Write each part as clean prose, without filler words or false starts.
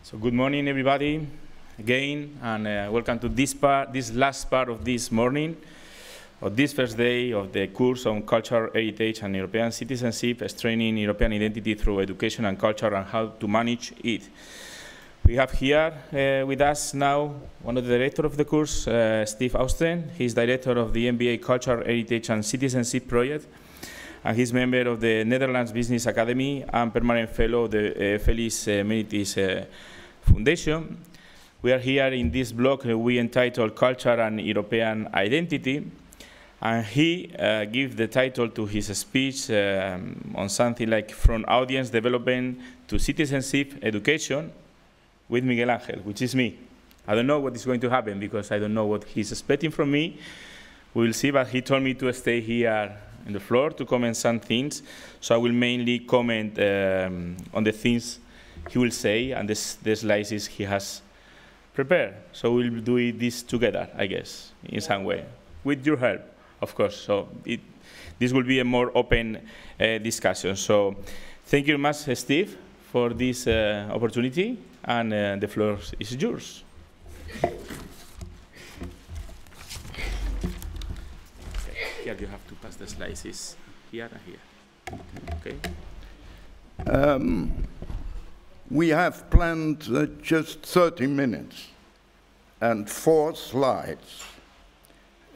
So good morning, everybody, again, and welcome to this last part of this morning, of this first day of the course on cultural heritage and European citizenship, strengthening European identity through education and culture and how to manage it. We have here with us now one of the directors of the course, Steve Austen. He's director of the MBA Cultural Heritage and Citizenship Project, and he's member of the Netherlands Business Academy and permanent fellow of the Felix Meritis Foundation. We are here in this block we entitled Culture and European Identity, and he gives the title to his speech on something like From Audience Development to Citizenship Education with Miguel Ángel, which is me. I don't know what is going to happen because I don't know what he's expecting from me. We will see, but he told me to stay here on the floor to comment some things, so I will mainly comment on the things he will say and the slides he has prepared. So we'll do this together, I guess, in some way, with your help, of course. So this will be a more open discussion. So thank you very much, Steve, for this opportunity, and the floor is yours. Here you have to pass the slides. It's here and here. Okay. We have planned just 30 minutes and 4 slides.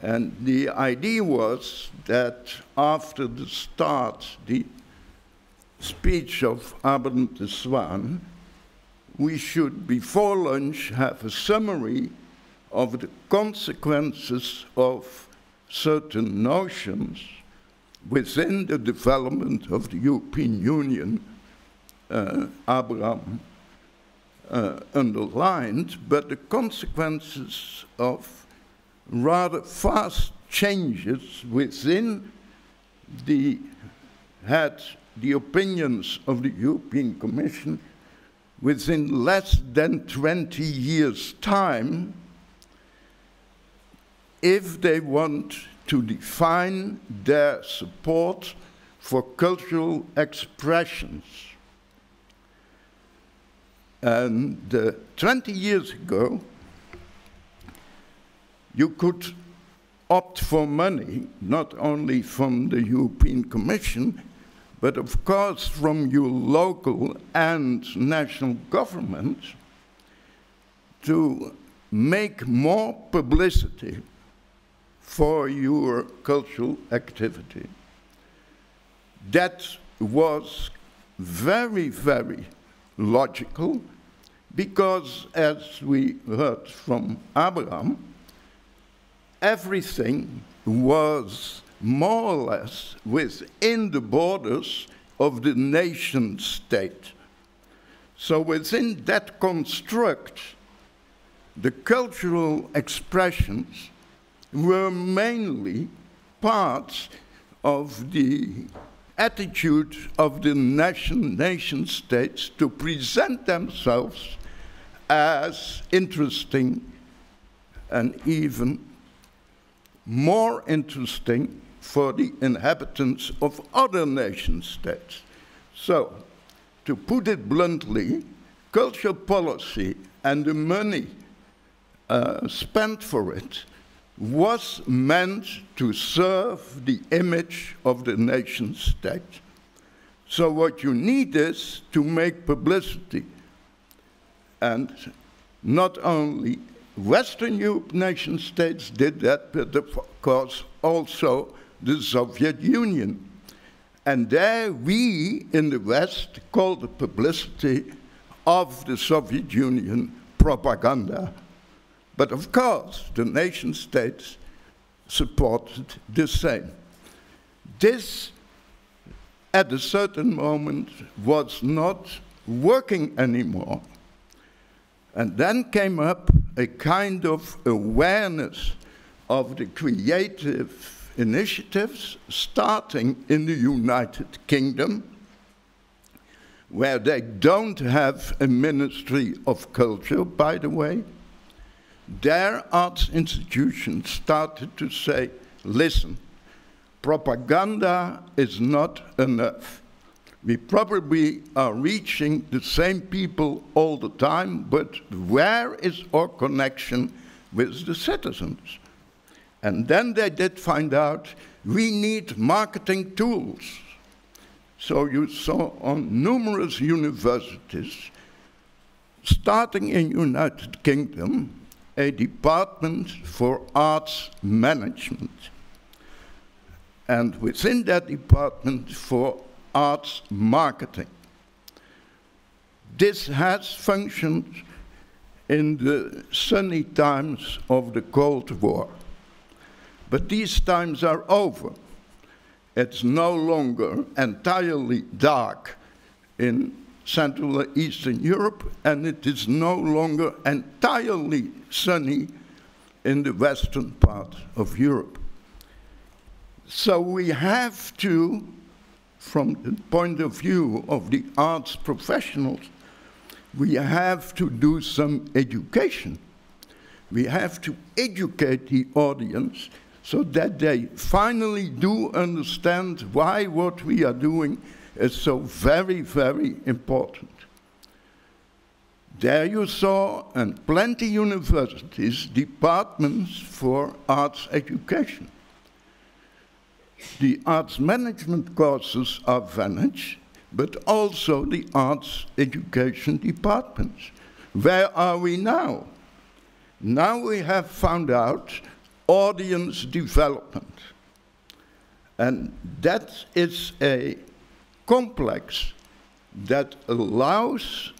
And the idea was that after the start, the speech of Abraham de Zwaan, we should, before lunch, have a summary of the consequences of certain notions within the development of the European Union. Abraham underlined, but the consequences of rather fast changes within the opinions of the European Commission within less than 20 years' time, if they want to define their support for cultural expressions. And 20 years ago, you could opt for money, not only from the European Commission, but of course from your local and national government, to make more publicity for your cultural activity. That was very, very logical, because as we heard from Abraham, everything was more or less within the borders of the nation state. So within that construct, the cultural expressions were mainly parts of the attitude of the nation states to present themselves as interesting and even more interesting for the inhabitants of other nation states. So, to put it bluntly, cultural policy and the money spent for it was meant to serve the image of the nation state. So what you need is to make publicity. And not only Western Europe nation states did that, but of course also the Soviet Union. And there we in the West call the publicity of the Soviet Union propaganda. But of course, the nation states supported the same. This, at a certain moment, was not working anymore. And then came up a kind of awareness of the creative initiatives starting in the United Kingdom, where they don't have a Ministry of Culture, by the way. Their arts institutions started to say, listen, propaganda is not enough. We probably are reaching the same people all the time, but where is our connection with the citizens? And then they did find out we need marketing tools. So you saw on numerous universities, starting in United Kingdom, a department for arts management. And within that department for arts marketing. This has functioned in the sunny times of the Cold War. But these times are over. It's no longer entirely dark in Central and Eastern Europe, and it is no longer entirely sunny in the western part of Europe. So we have to, from the point of view of the arts professionals, we have to do some education. We have to educate the audience so that they finally do understand why what we are doing is so very, very important. There you saw, in plenty universities, departments for arts education. The arts management courses are vanished, but also the arts education departments. Where are we now? Now we have found out audience development. And that is a complex that allows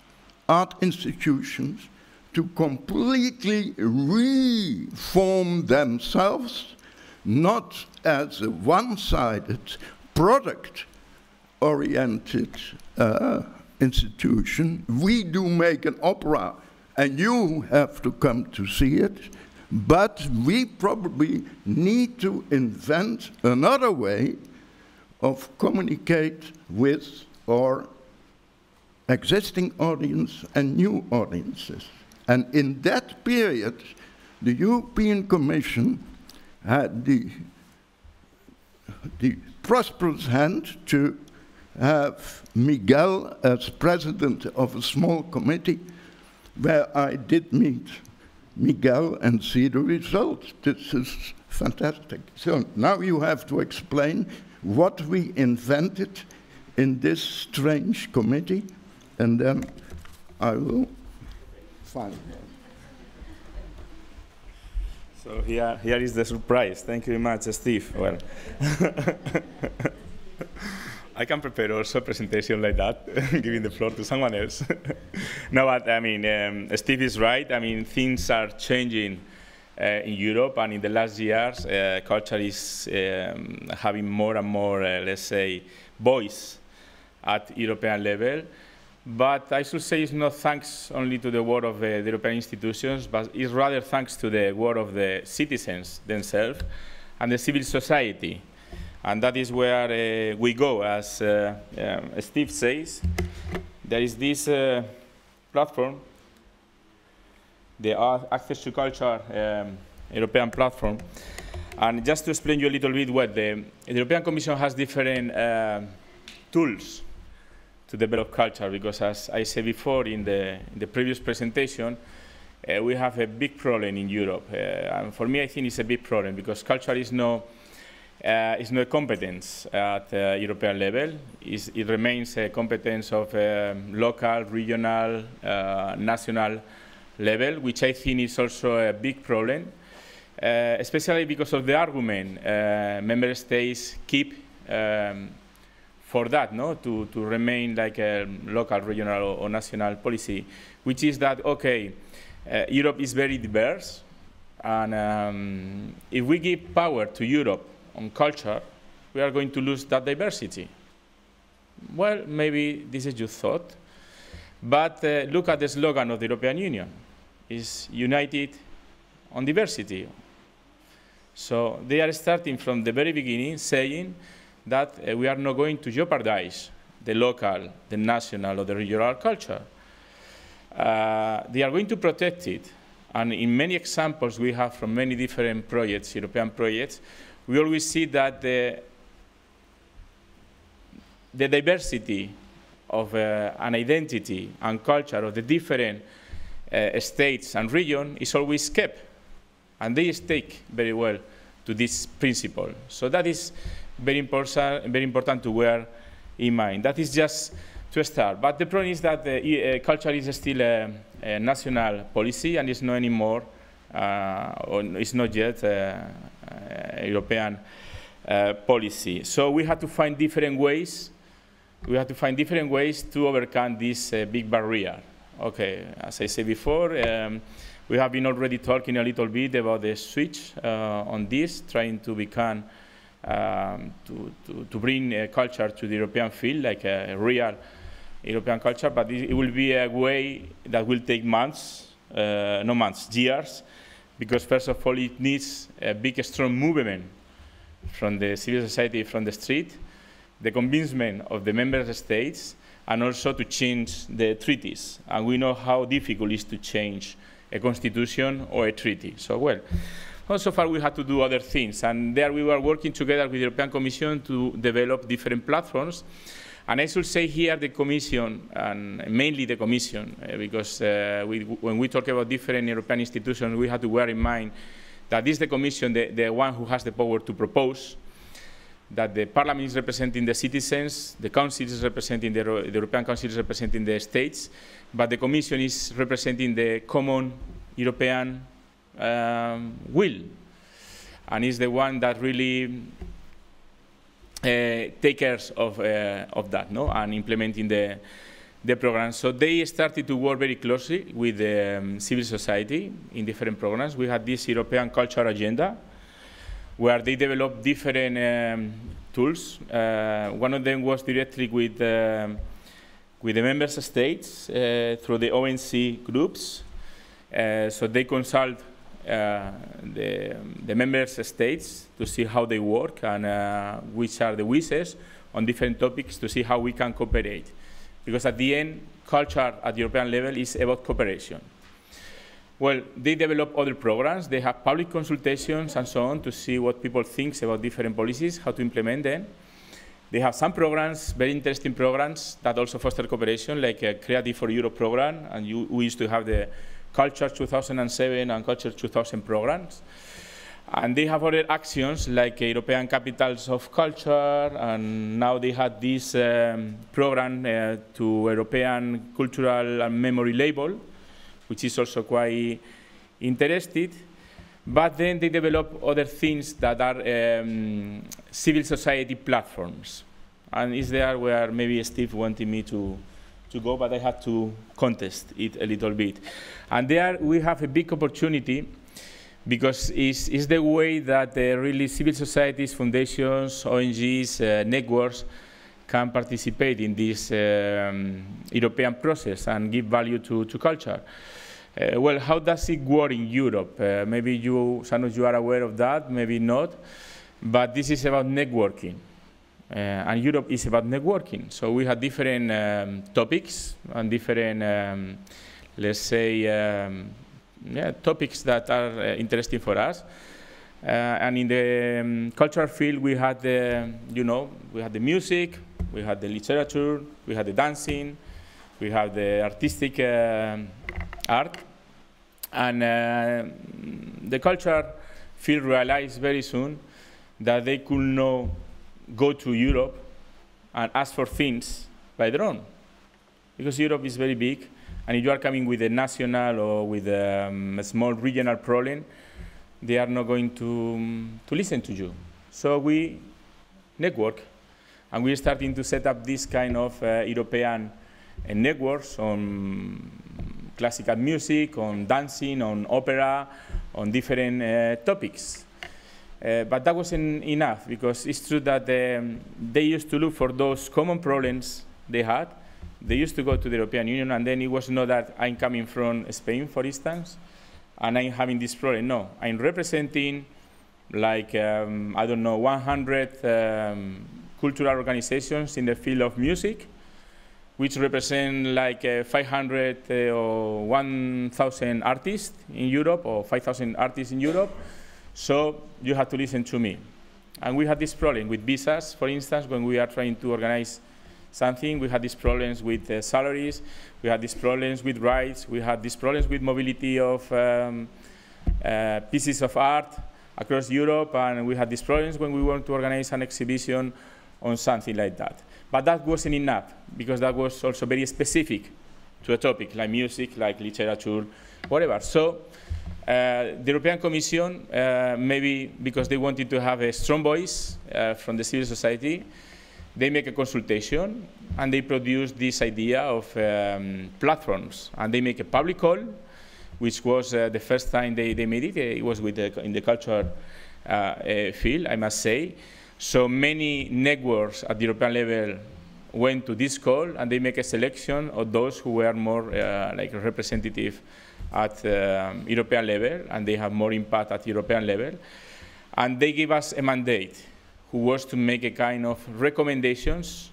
art institutions to completely reform themselves, not as a one-sided, product-oriented institution. We do make an opera, and you have to come to see it, but we probably need to invent another way of communicate with our existing audience and new audiences. And in that period, the European Commission had the prosperous hand to have Miguel as president of a small committee where I did meet Miguel and see the result. This is fantastic. So now you have to explain what we invented in this strange committee, and then I will find it. So here is the surprise. Thank you very much, Steve. Well, I can prepare also a presentation like that, giving the floor to someone else. No, but I mean, Steve is right. I mean, things are changing in Europe, and in the last years, culture is having more and more, let's say, voice at European level. But I should say it's not thanks only to the work of the European institutions, but it's rather thanks to the work of the citizens themselves and the civil society. And that is where we go. As Steve says, there is this platform, the Access to Culture European platform. And just to explain you a little bit what the European Commission has different tools to develop culture, because as I said before in the previous presentation, we have a big problem in Europe. And for me, I think it's a big problem because culture is no a competence at European level. It remains a competence of local, regional, national level, which I think is also a big problem, especially because of the argument member states keep for that, no, to remain like a local, regional, or national policy, which is that, okay, Europe is very diverse, and if we give power to Europe on culture, we are going to lose that diversity. Well, maybe this is your thought, but look at the slogan of the European Union. It's united on diversity. So they are starting from the very beginning saying that we are not going to jeopardize the local, the national, or the regional culture. They are going to protect it. And in many examples we have from many different projects, European projects, we always see that the diversity of an identity and culture of the different states and regions is always kept. And they stick very well to this principle. So that is very important to bear in mind. That is just to start. But the problem is that culture is still a national policy and it's not anymore, or it's not yet a European policy. So we have to find different ways. We have to find different ways to overcome this big barrier. Okay, as I said before, we have been already talking a little bit about the switch on this, trying to become, to bring culture to the European field, like a real European culture, but it will be a way that will take months, no months, years, because first of all, it needs a big, strong movement from the civil society, from the street, the convincement of the member states, and also to change the treaties. And we know how difficult it is to change a constitution or a treaty. So, well, so far we had to do other things. And there we were working together with the European Commission to develop different platforms. And I should say here the Commission, and mainly the Commission, because when we talk about different European institutions, we have to bear in mind that this is the Commission, the one who has the power to propose, that the Parliament is representing the citizens, the Council is representing the European Council is representing the states, but the Commission is representing the common European will, and is the one that really takes care of that, no, and implementing the program. So they started to work very closely with civil society in different programs. We had this European Culture Agenda, where they developed different tools. One of them was directly with the member states through the ONC groups. So they consult the member states to see how they work and which are the wishes on different topics to see how we can cooperate. Because at the end, culture at the European level is about cooperation. Well, they develop other programs. They have public consultations and so on to see what people think about different policies, how to implement them. They have some programs, very interesting programs, that also foster cooperation, like a Creative for Europe program, and we used to have the Culture 2007 and Culture 2000 programs. And they have other actions, like European Capitals of Culture, and now they had this program to European Cultural and Memory Label, which is also quite interested. But then they develop other things that are civil society platforms. And it's there where maybe Steve wanted me to go, but I had to contest it a little bit. And there we have a big opportunity, because it's the way that really civil societies, foundations, ONGs, networks can participate in this European process and give value to culture. Well, how does it work in Europe? Maybe some of you are aware of that, maybe not. But this is about networking. And Europe is about networking. So we have different topics and different, let's say, topics that are interesting for us. And in the cultural field, we had we had the music, we had the literature, we had the dancing, we have the artistic art. And the culture field realized very soon that they could not go to Europe and ask for things by their own, because Europe is very big, and if you are coming with a national or with a small regional problem, they are not going to listen to you. So we network, and we're starting to set up this kind of European networks on classical music, on dancing, on opera, on different topics. But that wasn't enough, because it's true that they used to look for those common problems they had. They used to go to the European Union, and then it was not that I'm coming from Spain, for instance, and I'm having this problem. No, I'm representing, like, I don't know, 100 cultural organizations in the field of music, which represent like 500 or 1,000 artists in Europe, or 5,000 artists in Europe. So you have to listen to me. And we had this problem with visas, for instance, when we are trying to organize something. We had these problems with salaries. We had these problems with rights. We had these problems with mobility of pieces of art across Europe, and we had these problems when we wanted to organize an exhibition on something like that. But that wasn't enough, because that was also very specific to a topic, like music, like literature, whatever. So the European Commission, maybe because they wanted to have a strong voice from the civil society, they make a consultation, and they produce this idea of platforms, and they make a public call, which was the first time they made it. It was with in the culture field, I must say. So many networks at the European level went to this call, and they make a selection of those who were more like representative at European level, and they have more impact at European level. And they gave us a mandate, who was to make a kind of recommendations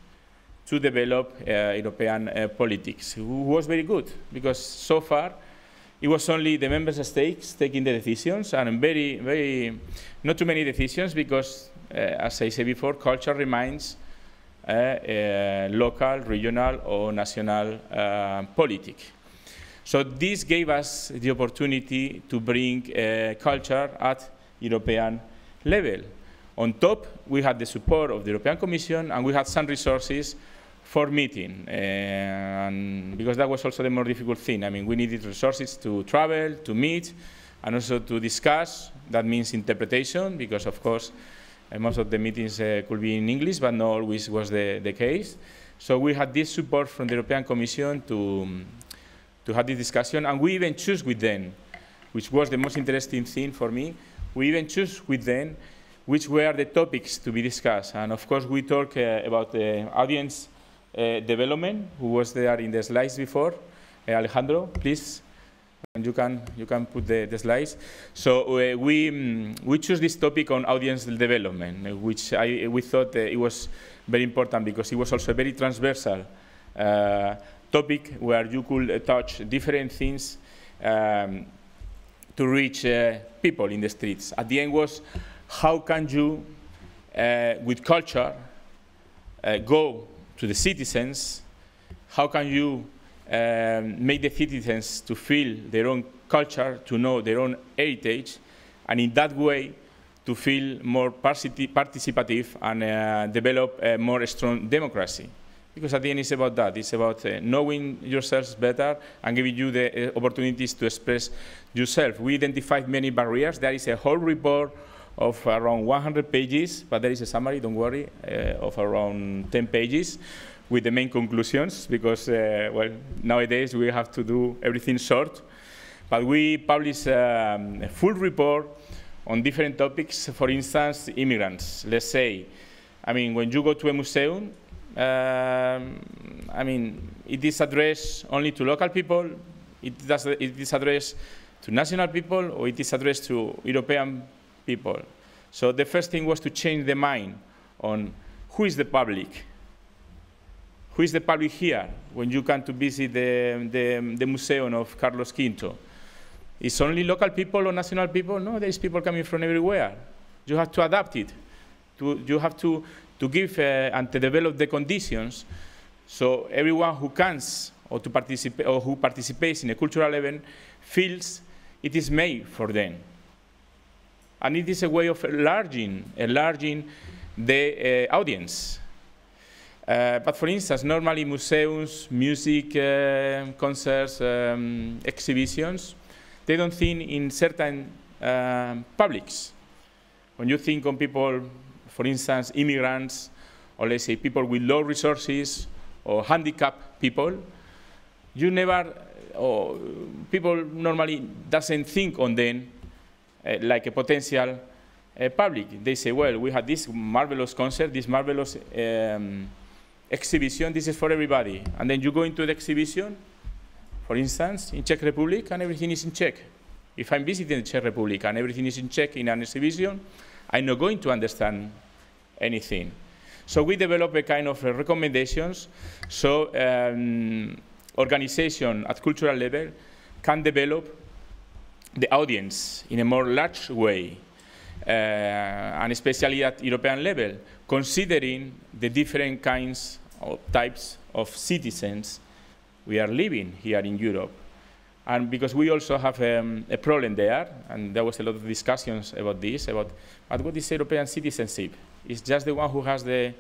to develop European politics, who was very good, because so far it was only the member states taking the decisions, and not too many decisions, because, as I said before, culture remains local, regional, or national politic. So this gave us the opportunity to bring culture at European level. On top, we had the support of the European Commission, and we had some resources for meeting, and because that was also the more difficult thing. I mean, we needed resources to travel, to meet, and also to discuss. That means interpretation, because of course, most of the meetings could be in English, but not always was the case. So we had this support from the European Commission to have this discussion, and we even choose with them, which was the most interesting thing for me. We even choose with them which were the topics to be discussed. And of course, we talk about the audience development, who was there in the slides before. Alejandro, please, and you can put the slides. So we choose this topic on audience development, which we thought it was very important, because it was also a very transversal topic where you could touch different things to reach people in the streets. At the end was, how can you, with culture, go to the citizens? How can you make the citizens to feel their own culture, to know their own heritage, and in that way to feel more participative and develop a more strong democracy? Because at the end it's about that. It's about knowing yourselves better and giving you the opportunities to express yourself. We identified many barriers. There is a whole report of around 100 pages, but there is a summary, don't worry, of around 10 pages with the main conclusions, because, well, nowadays we have to do everything short. But we published a full report on different topics. For instance, immigrants, let's say. I mean, when you go to a museum, I mean, it is addressed only to local people, it is addressed to national people, or it is addressed to European people. So the first thing was to change the mind on who is the public. Who is the public here when you come to visit the museum of Carlos V? It's only local people or national people? No, there's people coming from everywhere. You have to adapt it. You have to give and to develop the conditions so everyone who comes or to participate or who participates in a cultural event feels it is made for them. And it is a way of enlarging the audience. But for instance, normally museums, music, concerts, exhibitions, they don't think in certain publics. When you think on people, for instance, immigrants, or let's say people with low resources, or handicapped people, you never, or people normally doesn't think on them like a potential public. They say, well, we had this marvelous concert, this marvelous exhibition, this is for everybody. And then you go into the exhibition, for instance, in Czech Republic, and everything is in Czech. If I'm visiting the Czech Republic and everything is in Czech in an exhibition, I'm not going to understand anything. So we develop a kind of recommendations so organization at cultural level can develop the audience in a more large way, and especially at European level, considering the different kinds or types of citizens we are living here in Europe. And because we also have a problem there, and there was a lot of discussions about this, about what is European citizenship? It's just the one who has the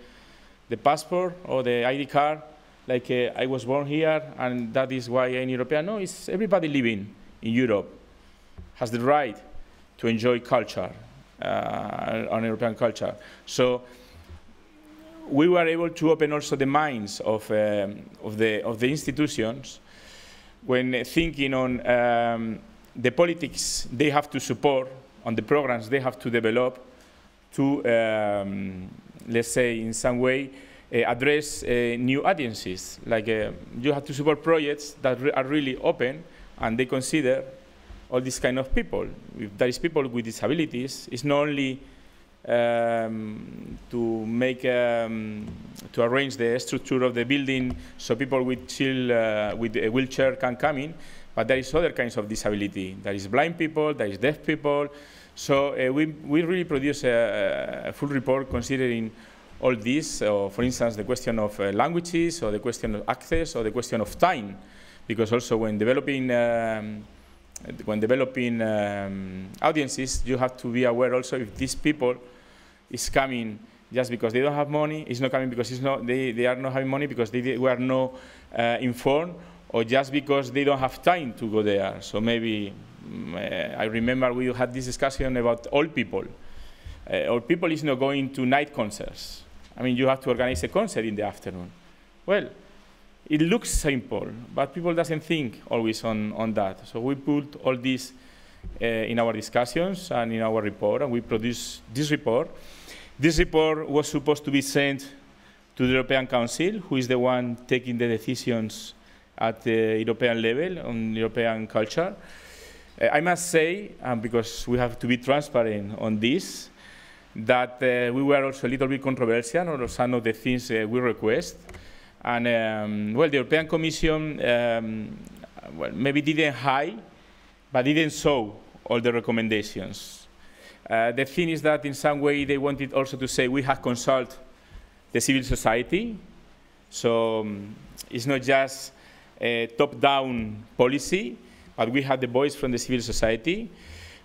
passport or the ID card, like I was born here, and that is why I'm European. No, it's everybody living in Europe has the right to enjoy culture, on European culture. So we were able to open also the minds of the institutions when thinking on the politics they have to support, on the programs they have to develop to, let's say, in some way, address new audiences. Like you have to support projects that are really open and they consider all these kind of people. If there is people with disabilities, it's not only to make to arrange the structure of the building so people with a wheelchair can come in, but there is other kinds of disability. There is blind people, there is deaf people. So we really produce a full report considering all this. For instance, the question of languages, or the question of access, or the question of time, because also when developing audiences, you have to be aware also if these people is coming just because they don't have money, it's not coming because they are not having money because they were not informed, or just because they don't have time to go there. So maybe, I remember we had this discussion about old people. Old people is not going to night concerts. I mean, you have to organize a concert in the afternoon. Well, it looks simple, but people doesn't think always on that. So we put all this in our discussions and in our report, and we produced this report. This report was supposed to be sent to the European Council, who is the one taking the decisions at the European level on European culture. I must say, because we have to be transparent on this, that we were also a little bit controversial on some of the things we request. And well, the European Commission well, maybe didn't hide, but didn't show all the recommendations. The thing is that in some way they wanted also to say we have consulted the civil society. So it's not just a top-down policy, but we have the voice from the civil society.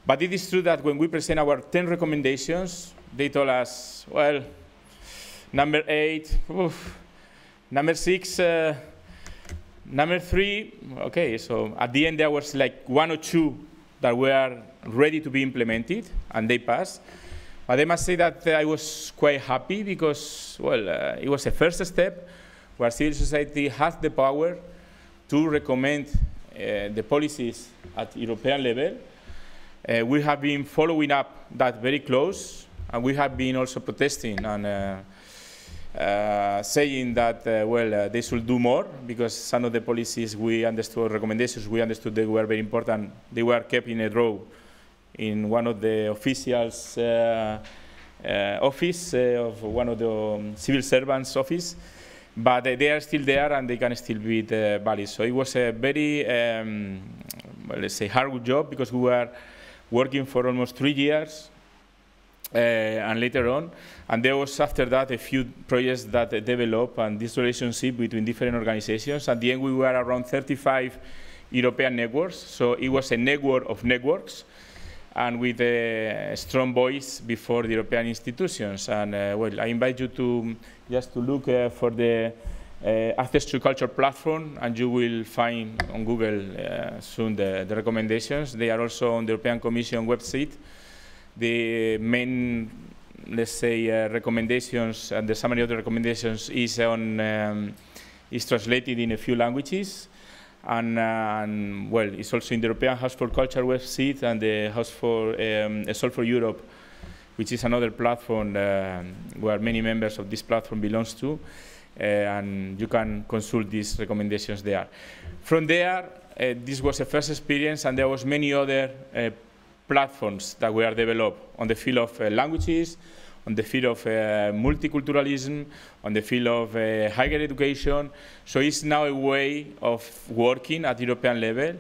But it is true that when we present our 10 recommendations, they told us, well, number 8, oof, number 6, number 3, okay, so at the end there was like 1 or 2 that were ready to be implemented, and they passed. But I must say that I was quite happy because, well, it was a first step where civil society has the power to recommend the policies at European level. We have been following up that very close, and we have been also protesting and saying that, well, they should do more, because some of the policies we understood, recommendations we understood they were very important. They were kept in a drawer in one of the officials' office of one of the civil servants' office, but they are still there and they can still be valid. So it was a very, well, let's say, hard job, because we were working for almost 3 years. And later on, and there was after that a few projects that developed, and this relationship between different organizations. At the end, we were around 35 European networks, so it was a network of networks, and with a strong voice before the European institutions. And well, I invite you to just to look for the Access to Culture platform, and you will find on Google soon the recommendations. They are also on the European Commission website. The main, let's say, recommendations and the summary of the recommendations is translated in a few languages, and well, it's also in the European House for Culture website and the House for Solve for Europe, which is another platform where many members of this platform belongs to, and you can consult these recommendations there. From there, this was a first experience, and there was many other platforms that were developed on the field of languages, on the field of multiculturalism, on the field of higher education. So it's now a way of working at European level,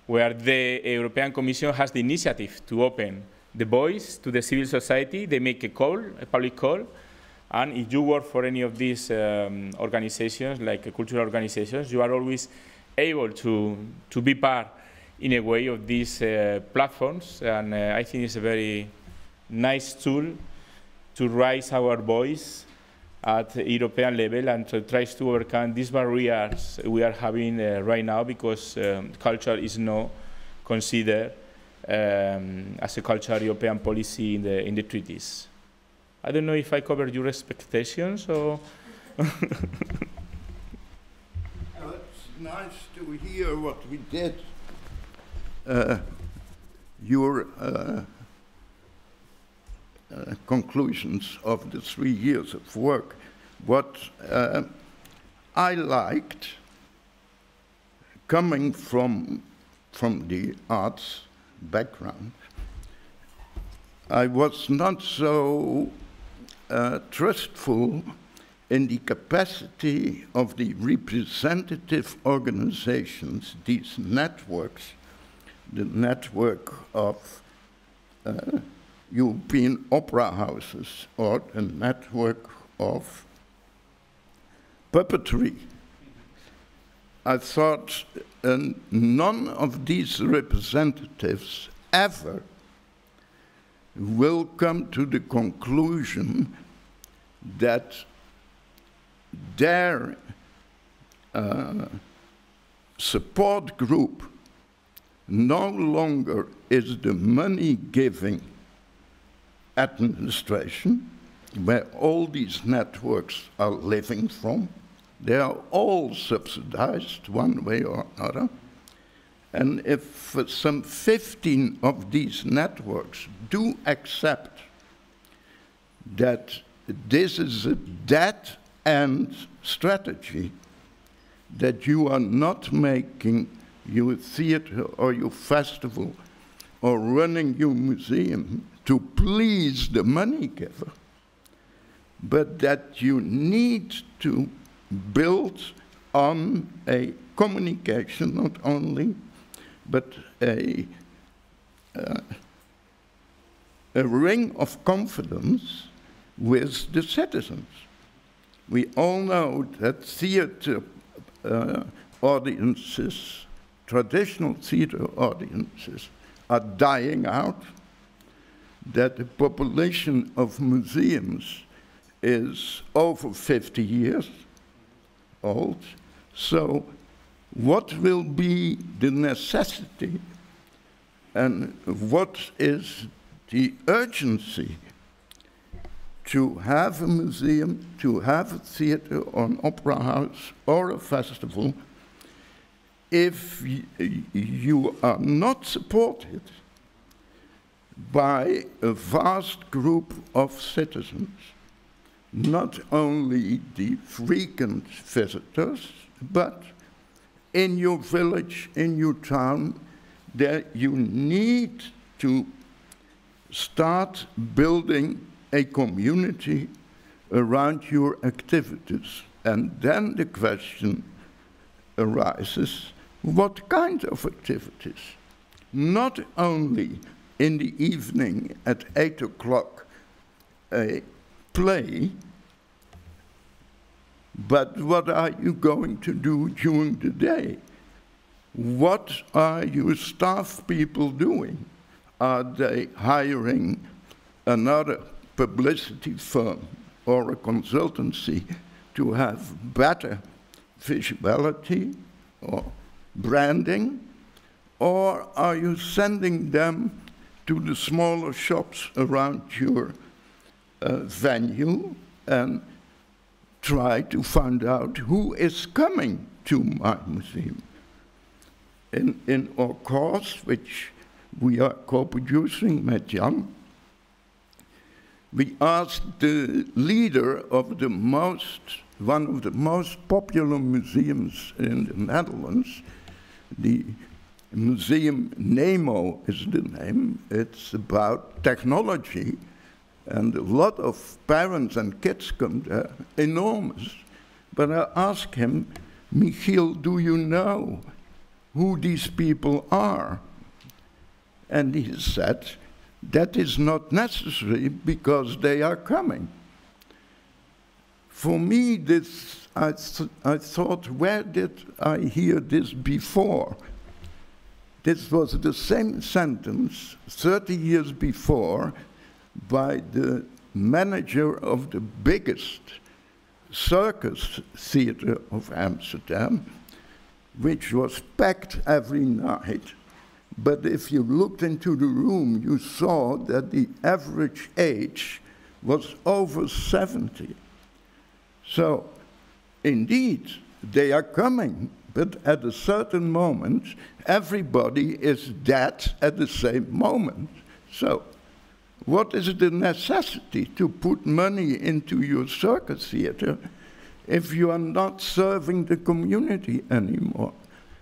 where the European Commission has the initiative to open the voice to the civil society. They make a call, a public call, And if you work for any of these organizations, like cultural organizations, you are always able to be part, in a way, of these platforms. And I think it's a very nice tool to raise our voice at the European level and to try to overcome these barriers we are having right now, because culture is not considered as a cultural European policy in the treaties. I don't know if I covered your expectations or... It's nice to hear what we did. Your conclusions of the 3 years of work. What I liked, coming from the arts background, I was not so trustful in the capacity of the representative organizations, these networks, the network of European opera houses or a network of puppetry. I thought none of these representatives ever will come to the conclusion that their support group no longer is the money-giving administration where all these networks are living from. They are all subsidized one way or another. And if some 15 of these networks do accept that this is a dead-end strategy, that you are not making your theater or your festival or running your museum to please the money giver, but that you need to build on a communication, not only, but a ring of confidence with the citizens. We all know that theater audiences, traditional theater audiences, are dying out, that the population of museums is over 50 years old. So what will be the necessity and what is the urgency to have a museum, to have a theater or an opera house or a festival, if you are not supported by a vast group of citizens, not only the frequent visitors, but in your village, in your town, that you need to start building a community around your activities. And then the question arises, what kind of activities? Not only in the evening at 8 o'clock a play, but what are you going to do during the day? What are your staff people doing? Are they hiring another publicity firm or a consultancy to have better visibility or branding? Or are you sending them to the smaller shops around your venue and try to find out who is coming to my museum? In our course, which we are co-producing with Jan, we asked the leader of one of the most popular museums in the Netherlands, the Museum Nemo is the name. It's about technology, and a lot of parents and kids come there, enormous. But I asked him, Miguel, do you know who these people are? And he said, that is not necessary because they are coming. For me, this, I thought, where did I hear this before? This was the same sentence 30 years before by the manager of the biggest circus theater of Amsterdam, which was packed every night. But if you looked into the room, you saw that the average age was over 70. So, indeed, they are coming, but at a certain moment, everybody is dead at the same moment. So, what is the necessity to put money into your circus theater if you are not serving the community anymore?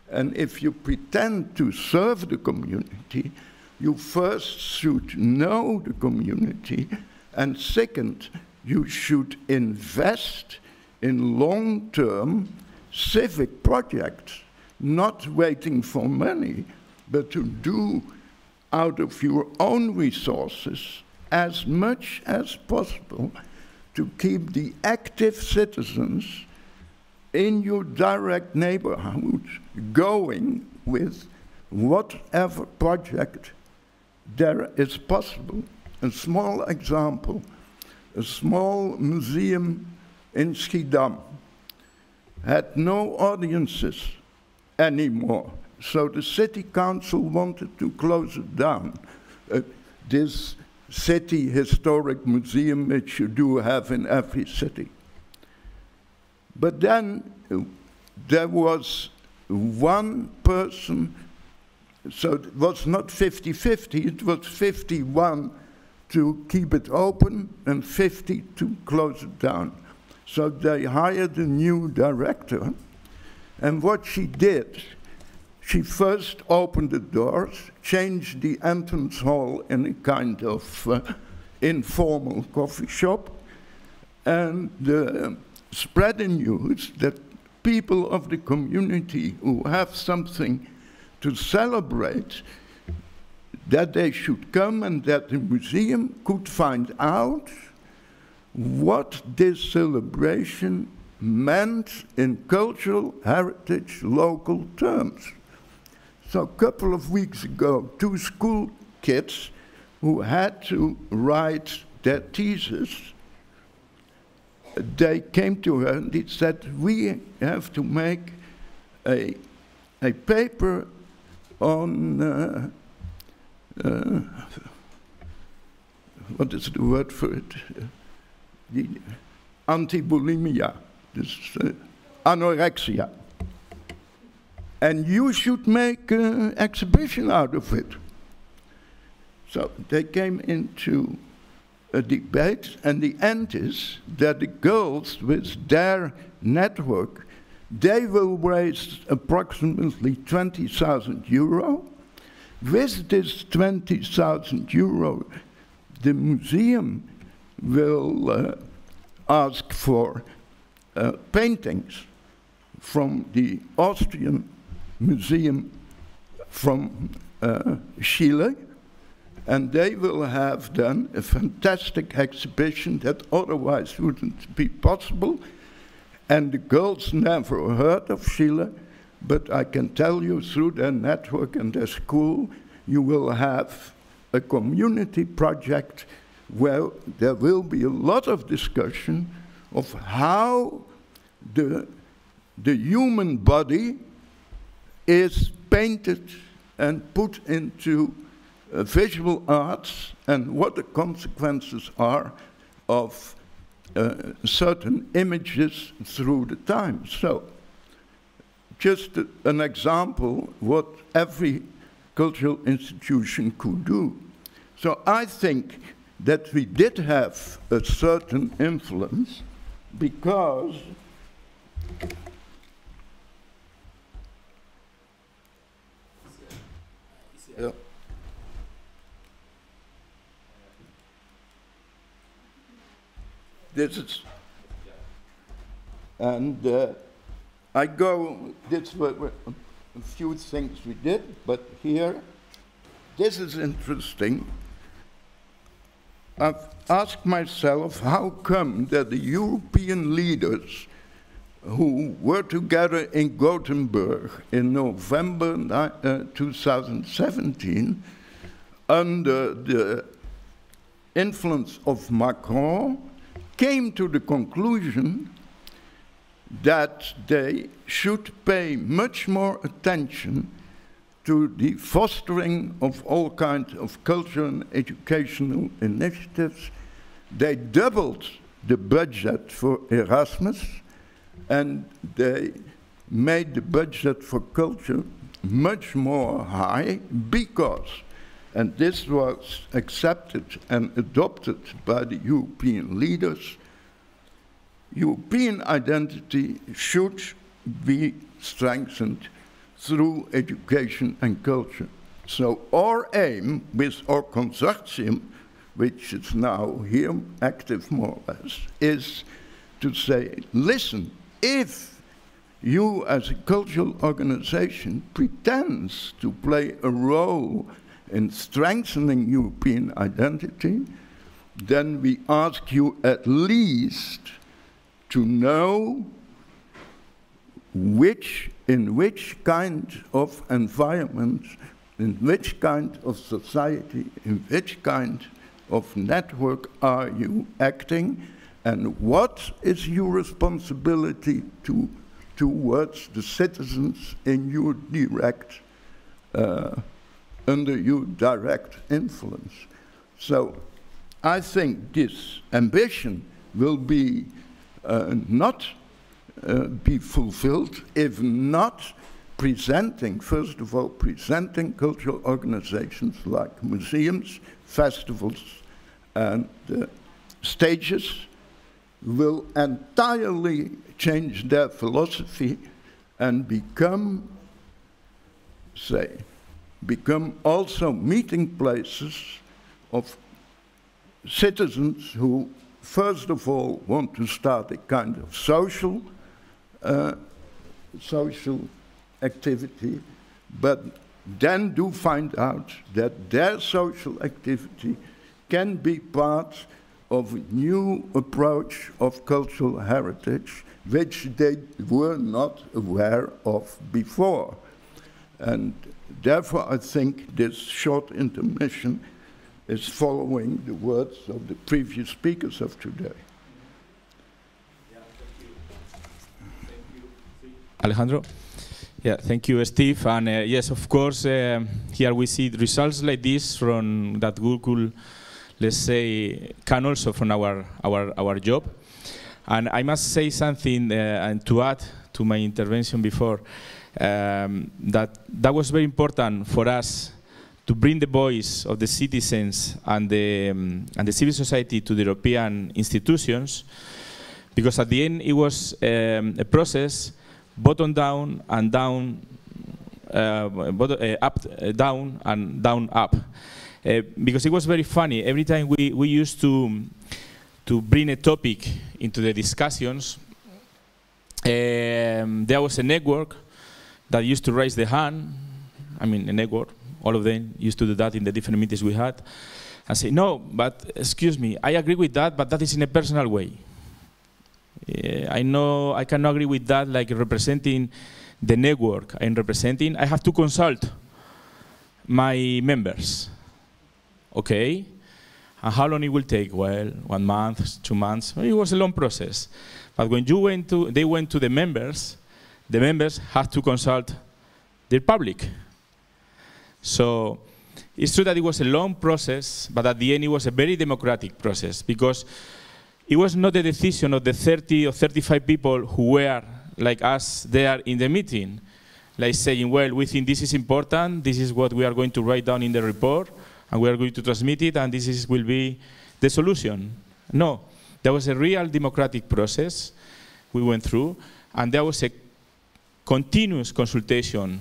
And if you pretend to serve the community, you first should know the community, and second, you should invest in long-term civic projects, not waiting for money, but to do out of your own resources as much as possible to keep the active citizens in your direct neighborhood going with whatever project there is possible. A small example, a small museum in Schiedam had no audiences anymore, so the city council wanted to close it down. This city historic museum, which you do have in every city. But then there was one person, so it was not 50-50, it was 51 to keep it open and 50 to close it down. So they hired a new director, and what she did, she first opened the doors, changed the entrance hall in a kind of informal coffee shop, and spread the news that people of the community who have something to celebrate, that they should come and that the museum could find out what this celebration meant in cultural heritage local terms. So a couple of weeks ago, 2 school kids who had to write their thesis, they came to her and they said, we have to make a paper on, what is the word for it? The anti-bulimia, this anorexia. And you should make an exhibition out of it. So they came into a debate, and the end is that the girls with their network, they will raise approximately 20,000 euro. With this 20,000 euro, the museum will ask for paintings from the Austrian museum from Chile, and they will have done a fantastic exhibition that otherwise wouldn't be possible. And the girls never heard of Chile, but I can tell you through their network and their school, you will have a community project where there will be a lot of discussion of how the human body is painted and put into visual arts and what the consequences are of certain images through the time. So, just an example what every cultural institution could do. So I think that we did have a certain influence because this is, and I go, this were a few things we did, but here, this is interesting. I've asked myself, how come that the European leaders who were together in Gothenburg in November 2017, under the influence of Macron, came to the conclusion that they should pay much more attention to the fostering of all kinds of cultural and educational initiatives. They doubled the budget for Erasmus, and they made the budget for culture much more high because, and this was accepted and adopted by the European leaders, European identity should be strengthened through education and culture. So our aim with our consortium, which is now here active more or less, is to say, listen, if you as a cultural organization pretends to play a role in strengthening European identity, then we ask you at least to know in which kind of environment, in which kind of society, in which kind of network are you acting, and what is your responsibility towards the citizens in your direct, under your direct influence. So I think this ambition will be not be fulfilled if not presenting, first of all, presenting cultural organizations like museums, festivals, and stages will entirely change their philosophy and become also meeting places of citizens who, first of all, want to start a kind of social activity, but then do find out that their social activity can be part of a new approach of cultural heritage, which they were not aware of before. And therefore, I think this short intermission is following the words of the previous speakers of today. Yeah, thank you. Alejandro? Yeah, thank you, Steve. And yes, of course, here we see results like this from that Google, let's say, can also from our job. And I must say something and to add to my intervention before, that was very important for us to bring the voice of the citizens and the civil society to the European institutions, because at the end it was a process bottom down and down, up down and down up, because it was very funny. Every time we used to bring a topic into the discussions, there was a network that used to raise the hand. I mean, a network. All of them used to do that in the different meetings we had, and say, no, but excuse me, I agree with that, but that is in a personal way. I know I cannot agree with that, like representing the network I'm representing. I have to consult my members. Okay, and how long it will take? Well, 1 month, 2 months. It was a long process. But when they went to the members had to consult their public. So it's true that it was a long process, but at the end it was a very democratic process, because it was not the decision of the 30 or 35 people who were like us there in the meeting, like saying, well, we think this is important, this is what we are going to write down in the report, and we are going to transmit it, and this will be the solution. No, there was a real democratic process we went through, and there was a continuous consultation,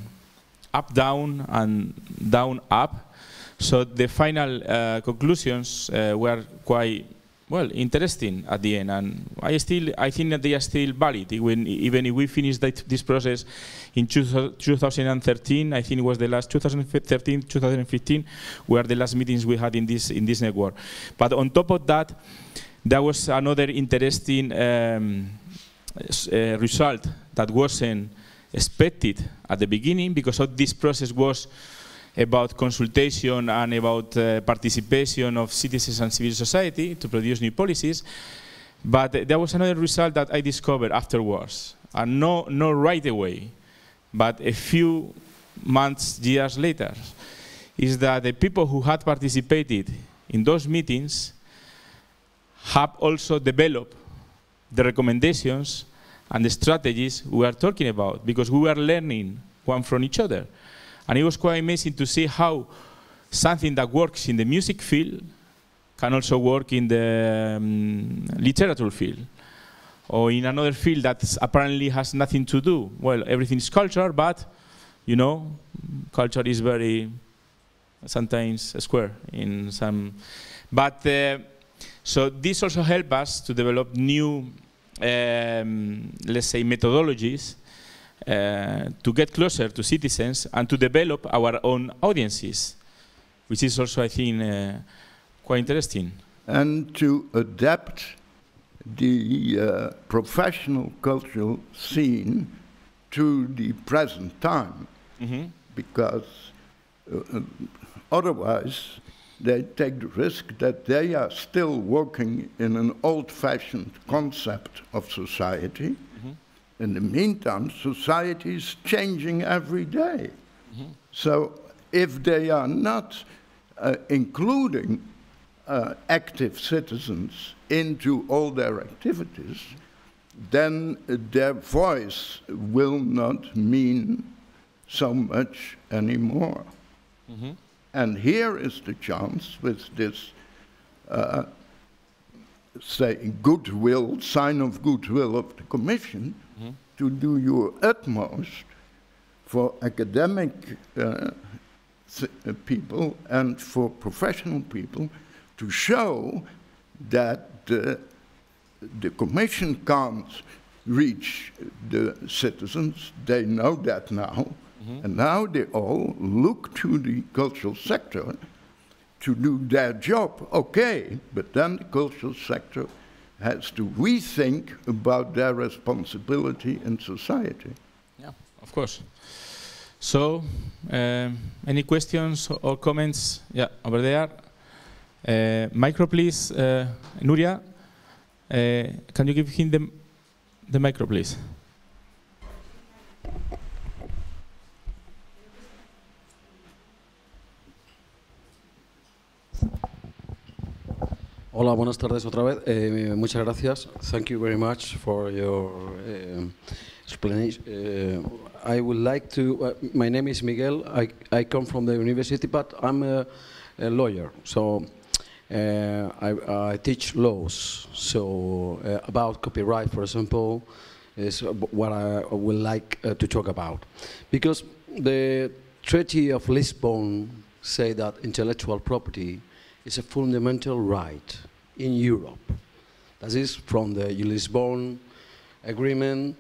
up, down, and down, up. So the final conclusions were quite well, interesting at the end, and I think that they are still valid. Even if we finish this process in 2013, I think it was the last 2013, 2015, were the last meetings we had in this network. But on top of that, there was another interesting result that wasn't expected at the beginning, because of this process was about consultation and about participation of citizens and civil society to produce new policies. But there was another result that I discovered afterwards, and not right away, but a few months, years later, is that the people who had participated in those meetings have also developed the recommendations and the strategies we are talking about, because we were learning one from each other. And it was quite amazing to see how something that works in the music field can also work in the literature field, or in another field that apparently has nothing to do. Well, everything is culture, but you know, culture is very sometimes square in some. But so this also helped us to develop new, let's say, methodologies to get closer to citizens and to develop our own audiences, which is also, I think, quite interesting. And to adapt the professional cultural scene to the present time, because otherwise they take the risk that they are still working in an old-fashioned concept of society. In the meantime, society is changing every day. So if they are not including active citizens into all their activities, then their voice will not mean so much anymore. And here is the chance with this, say, goodwill, sign of goodwill of the Commission, to do your utmost for academic people and for professional people to show that the Commission can't reach the citizens. They know that now. And now they all look to the cultural sector to do their job. Okay, but then the cultural sector has to rethink about their responsibility in society. Yeah, of course. So, any questions or comments? Yeah, over there. Micro, please. Nuria, can you give him the micro, please? Hola, buenas tardes otra vez. Muchas gracias. Thank you very much for your explanation. I would like to, my name is Miguel. I come from the university, but I'm a lawyer. So I teach laws. So about copyright, for example, is what I would like to talk about. Because the Treaty of Lisbon say that intellectual property is a fundamental right in Europe. That is from the Lisbon Agreement.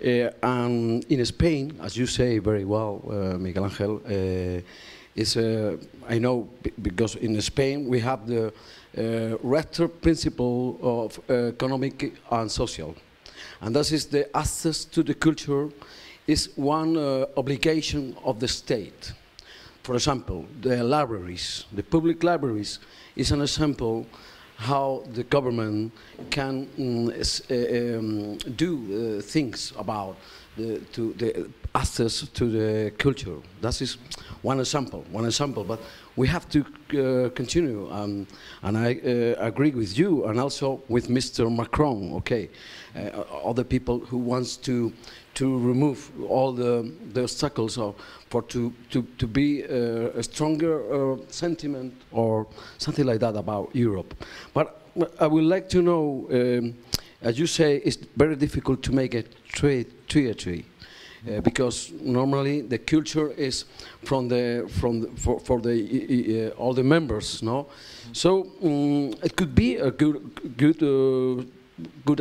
And in Spain, as you say very well, Miguel Ángel, I know because in Spain we have the rector principle of economic and social. And that is the access to the culture is one obligation of the state. For example, the libraries, the public libraries, is an example how the government can do things about the access to the culture. That is one example, but we have to continue, and I agree with you and also with Mr. Macron, okay, other people who wants to remove all the obstacles to be a stronger sentiment or something like that about Europe. But I would like to know, as you say, it's very difficult to make a treaty. because normally the culture is for all the members, no? So it could be a good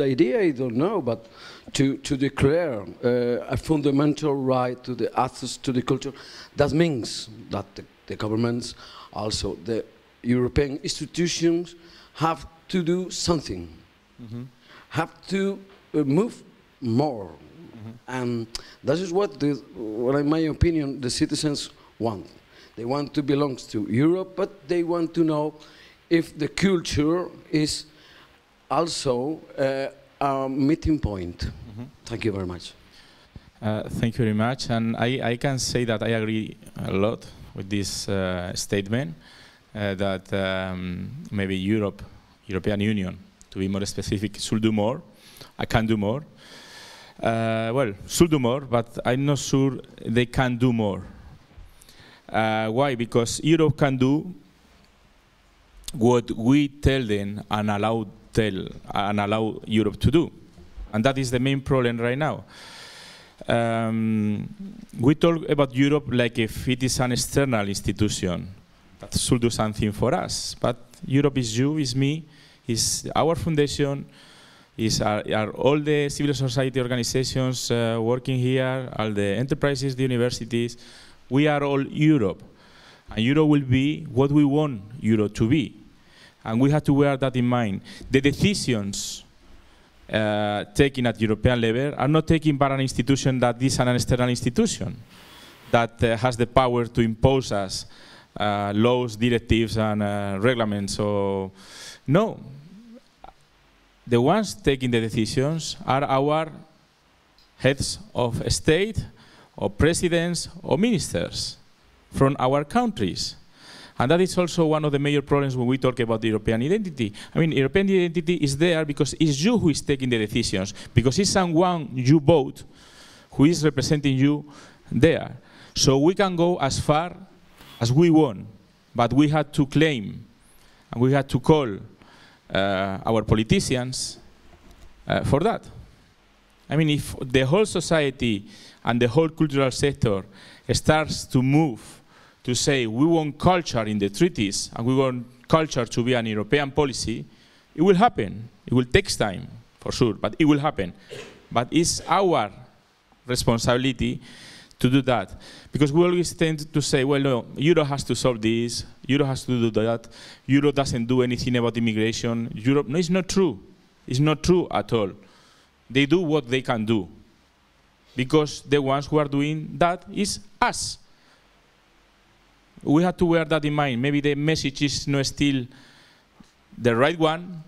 idea, I don't know, but to declare a fundamental right to the access to the culture, that means that the governments, also the European institutions, have to do something, have to move more. And that is what, in my opinion, the citizens want. They want to belong to Europe, but they want to know if the culture is also a meeting point. Thank you very much. Thank you very much. And I can say that I agree a lot with this statement, that maybe European Union, to be more specific, should do more. I can do more. Well, should do more, but I'm not sure they can do more. Why? Because Europe can do what we tell them and allow Europe to do. And that is the main problem right now. We talk about Europe like if it is an external institution that should do something for us. But Europe is you, is me, is our foundation, are all the civil society organizations working here, all the enterprises, the universities. We are all Europe. And Europe will be what we want Europe to be. And we have to bear that in mind. The decisions taken at European level are not taken by an institution that is an external institution, that has the power to impose us laws, directives, and regulations. So, no. The ones taking the decisions are our heads of state, or presidents, or ministers from our countries. And that is also one of the major problems when we talk about the European identity. I mean, European identity is there because it's you who is taking the decisions, because it's someone you vote who is representing you there. So we can go as far as we want, but we had to claim, and we had to call our politicians for that. I mean, if the whole society and the whole cultural sector starts to move to say we want culture in the treaties and we want culture to be an European policy, it will happen. It will take time, for sure, but it will happen. But it's our responsibility to do that. Because we always tend to say, well, no, Europe has to solve this, Europe has to do that, Europe doesn't do anything about immigration. Europe, no, it's not true. It's not true at all. They do what they can do. Because the ones who are doing that is us. We have to bear that in mind. Maybe the message is not still the right one,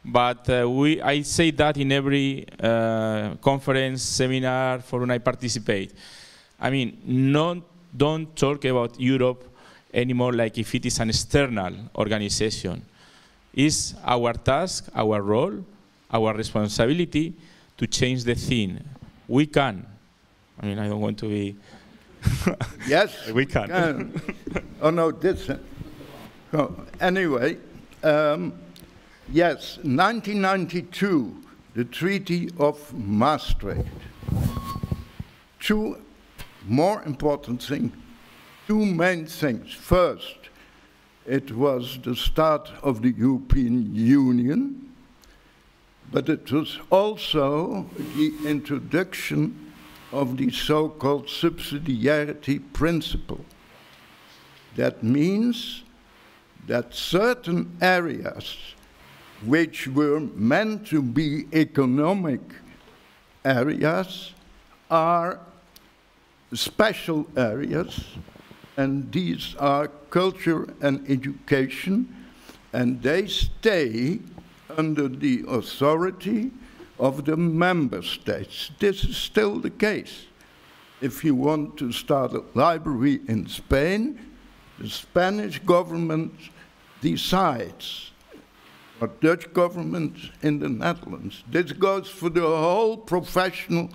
but I say that in every conference, seminar, for when I participate. I mean, don't talk about Europe anymore like if it is an external organization. It's our task, our role, our responsibility to change the thing. We can. I mean, I don't want to be... Yes, we can. Oh, no, this... anyway, yes, 1992, the Treaty of Maastricht. Two more important things, two main things. First, it was the start of the European Union, but it was also the introduction of the so-called subsidiarity principle. That means that certain areas which were meant to be economic areas are special areas, and these are culture and education, and they stay under the authority of the member states. This is still the case. If you want to start a library in Spain, the Spanish government decides, or Dutch government in the Netherlands. This goes for the whole professional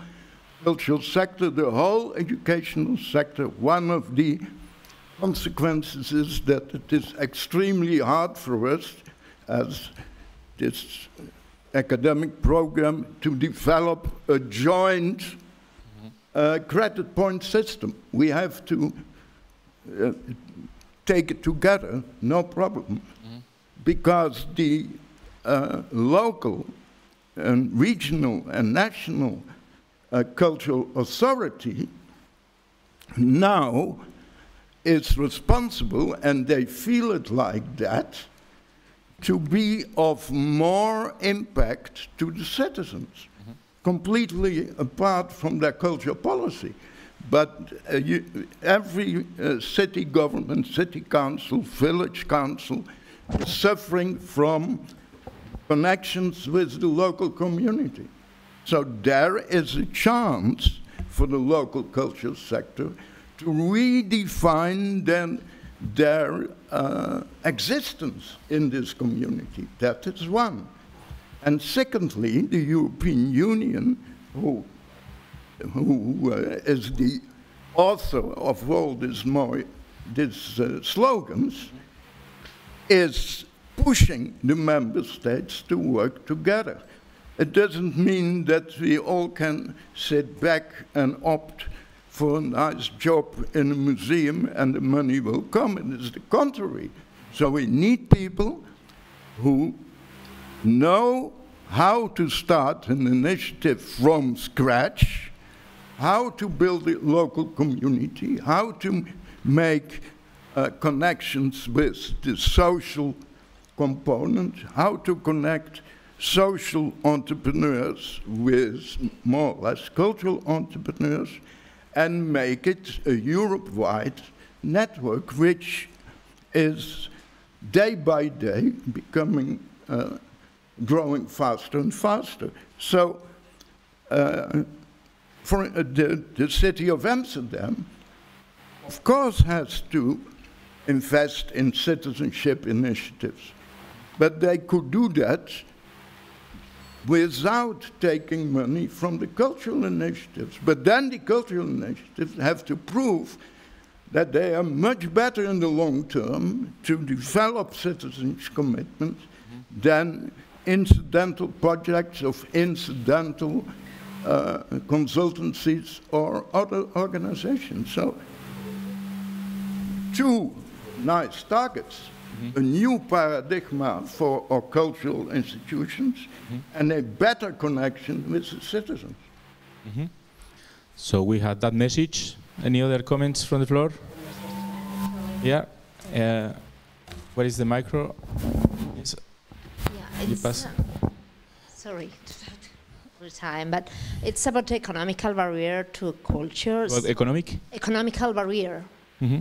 cultural sector, the whole educational sector. One of the consequences is that it is extremely hard for us as this academic program to develop a joint credit point system. We have to take it together, no problem, because the local and regional and national cultural authority now is responsible, and they feel it like that, to be of more impact to the citizens, completely apart from their cultural policy. But every city government, city council, village council is suffering from connections with the local community. So there is a chance for the local cultural sector to redefine their existence in this community. That is one. And secondly, the European Union, who is the author of all these slogans, is pushing the member states to work together. It doesn't mean that we all can sit back and opt for a nice job in a museum and the money will come. It is the contrary. So we need people who know how to start an initiative from scratch, how to build a local community, how to make connections with the social component, how to connect social entrepreneurs with more or less cultural entrepreneurs, and make it a Europe-wide network which is day by day becoming, growing faster and faster. So for the city of Amsterdam, of course, has to invest in citizenship initiatives, but they could do that without taking money from the cultural initiatives. But then the cultural initiatives have to prove that they are much better in the long term to develop citizens' commitments than incidental projects of incidental consultancies or other organizations. So, two nice targets. A new paradigm for our cultural institutions and a better connection with the citizens. So we had that message. Any other comments from the floor? Yeah. Where is the micro? Yes. Yeah, it's, sorry for the time, but it's about economical barrier to cultures. What, economic? Economical barrier.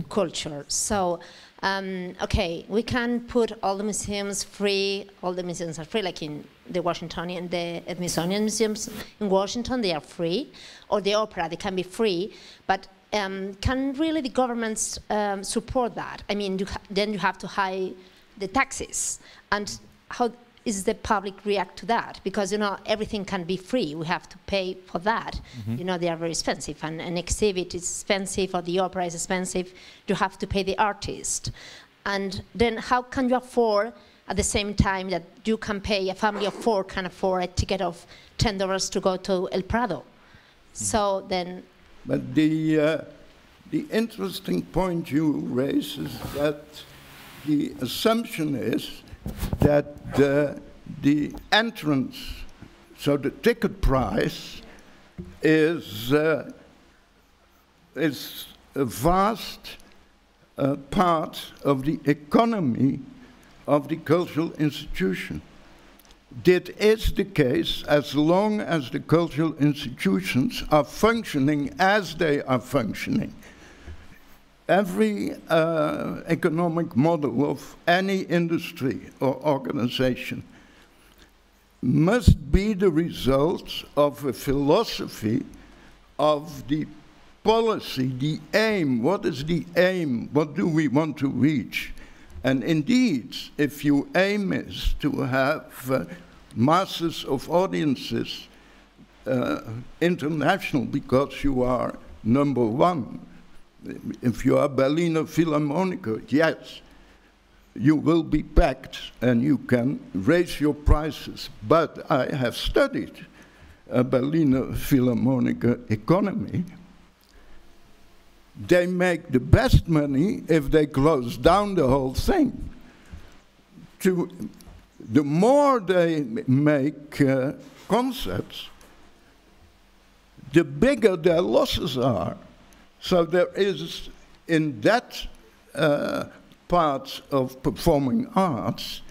Culture. So, okay, we can put all the museums free. All the museums are free, like in the Washingtonian, the Smithsonian museums in Washington, they are free, or the opera, they can be free. But can really the governments support that? I mean, then you have to high the taxes, and how is the public react to that? Because, you know, everything can be free. We have to pay for that. You know, they are very expensive. And an exhibit is expensive, or the opera is expensive. You have to pay the artist. And then how can you afford, at the same time that you can pay, a family of 4 can afford a ticket of $10 to go to El Prado? So then... But the interesting point you raise is that the assumption is that the entrance, so the ticket price, is a vast part of the economy of the cultural institution. That is the case as long as the cultural institutions are functioning as they are functioning. Every economic model of any industry or organization must be the result of a philosophy of the policy, the aim. What is the aim? What do we want to reach? And indeed, if your aim is to have masses of audiences international because you are #1, if you are Berliner Philharmoniker, yes, you will be packed and you can raise your prices. But I have studied Berliner Philharmoniker economy, they make the best money if they close down the whole thing. The more they make concerts, the bigger their losses are. So there is, in that part of performing arts,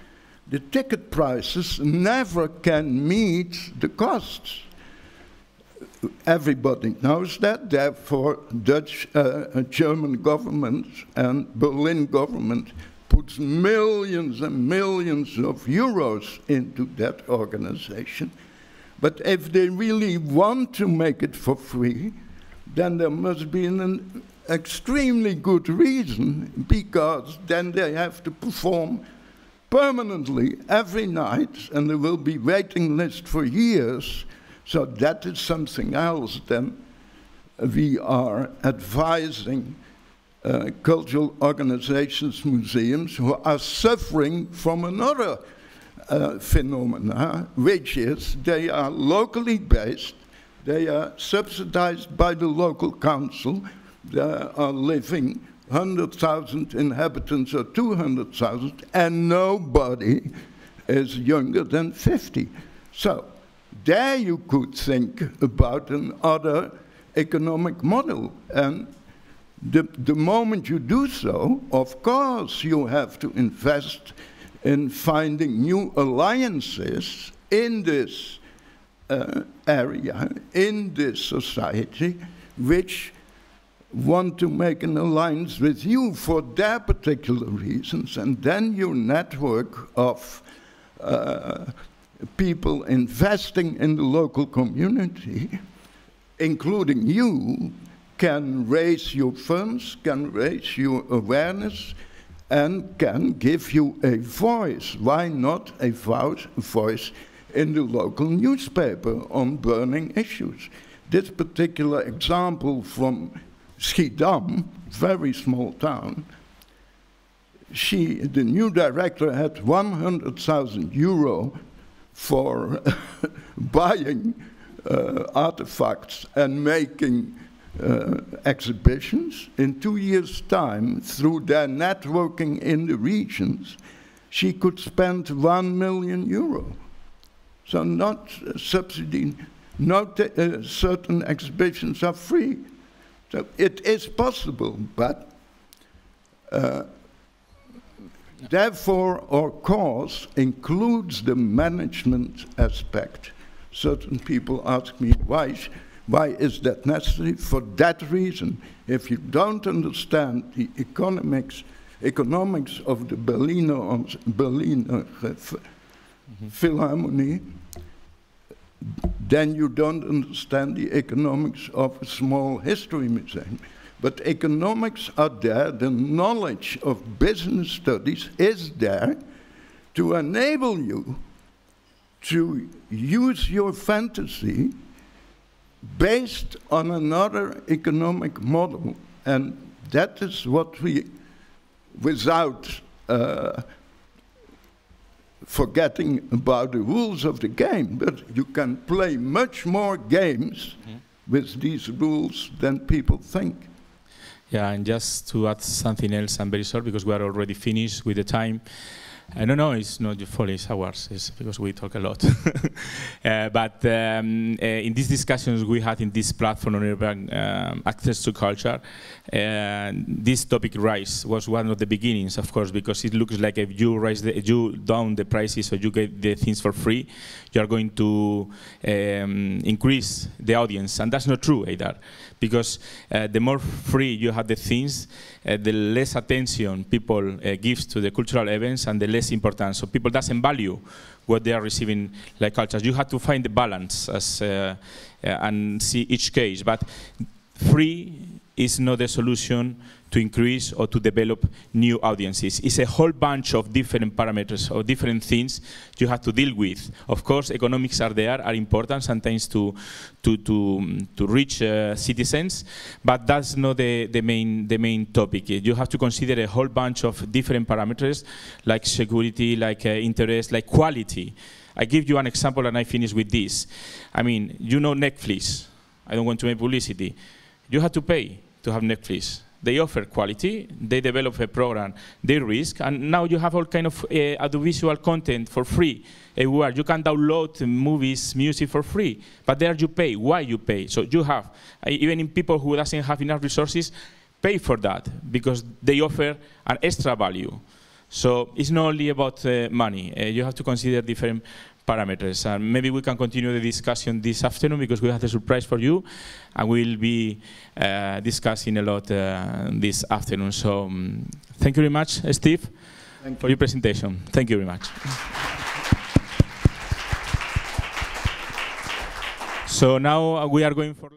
the ticket prices never can meet the costs. Everybody knows that, therefore Dutch, German government and Berlin government puts millions and millions of euros into that organization. But if they really want to make it for free, then there must be an extremely good reason, because then they have to perform permanently every night, and there will be waiting list for years. So that is something else than we are advising cultural organizations, museums, who are suffering from another phenomena, which is they are locally based, they are subsidized by the local council, there are living 100,000 inhabitants or 200,000, and nobody is younger than 50. So there you could think about another economic model. And the moment you do so, of course, you have to invest in finding new alliances in this area, in this society, which want to make an alliance with you for their particular reasons, and then your network of people investing in the local community, including you, can raise your funds, can raise your awareness, and can give you a voice. Why not a voice in the local newspaper on burning issues? This particular example from Schiedam, very small town, the new director had 100,000 euro for buying artifacts and making exhibitions. In 2 years' time, through their networking in the regions, she could spend 1 million euro. So not subsidy, certain exhibitions are free. So it is possible, but therefore our cause includes the management aspect. Certain people ask me, why is that necessary? For that reason. If you don't understand the economics of the Berliner Philharmonie, then you don't understand the economics of a small history museum. But economics are there, the knowledge of business studies is there to enable you to use your fantasy based on another economic model. And that is what we, without forgetting about the rules of the game, but you can play much more games with these rules than people think. Yeah, and just to add something else, I'm very sorry because we are already finished with the time. No, it's not your fault, it's ours, it's because we talk a lot. But in these discussions we had in this platform on urban access to culture, this topic rise was one of the beginnings, of course, because it looks like if you down the prices or you get the things for free, you are going to increase the audience, and that's not true either. Because the more free you have the things, the less attention people give to the cultural events and the less importance. So people doesn't value what they are receiving like cultures. You have to find the balance and see each case. But free is not the solution to increase or to develop new audiences. It's a whole bunch of different parameters or different things you have to deal with. Of course, economics are important sometimes to reach citizens, but that's not the main topic. You have to consider a whole bunch of different parameters like security, like interest, like quality. I give you an example and I finish with this. I mean, you know Netflix. I don't want to make publicity. You have to pay to have Netflix. They offer quality, they develop a program, they risk, and now you have all kind of audiovisual content for free. Where you can download movies, music for free, but there you pay. Why you pay? So you have, even in people who doesn't have enough resources, pay for that because they offer an extra value. So it's not only about money. You have to consider different parameters. And maybe we can continue the discussion this afternoon because we have a surprise for you, and we'll be discussing a lot this afternoon. So thank you very much, Steve, for your presentation. Thank you very much. So now we are going for